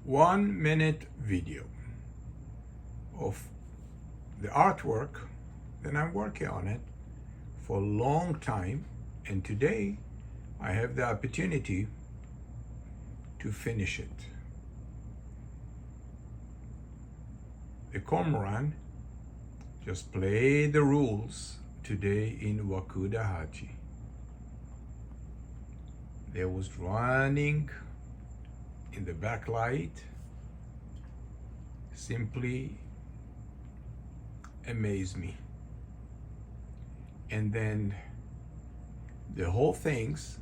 1 minute video of the artwork. Then I'm working on it for a long time, and today I have the opportunity to finish it. The cormorant just played the rules today in Wakudahachi. There was running in the backlight, simply amazed me. And then the whole things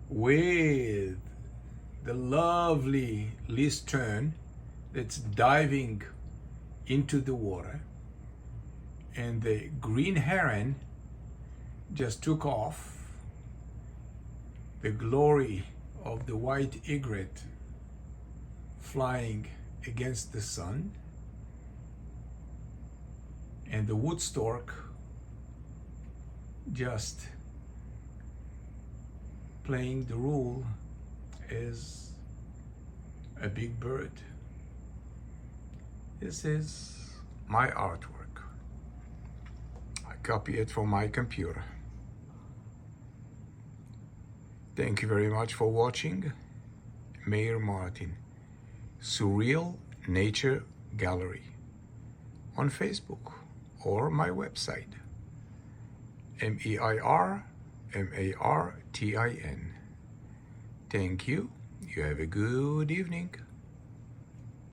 with the lovely Listern that's diving into the water, and the green heron just took off, the glory of the white egret flying against the sun, and the wood stork just playing the role as a big bird. This is my artwork. I copy it from my computer. Thank you very much for watching. Mayor Martin, Surreal Nature Gallery on Facebook or my website, MEIRMARTIN. Thank you. You have a good evening.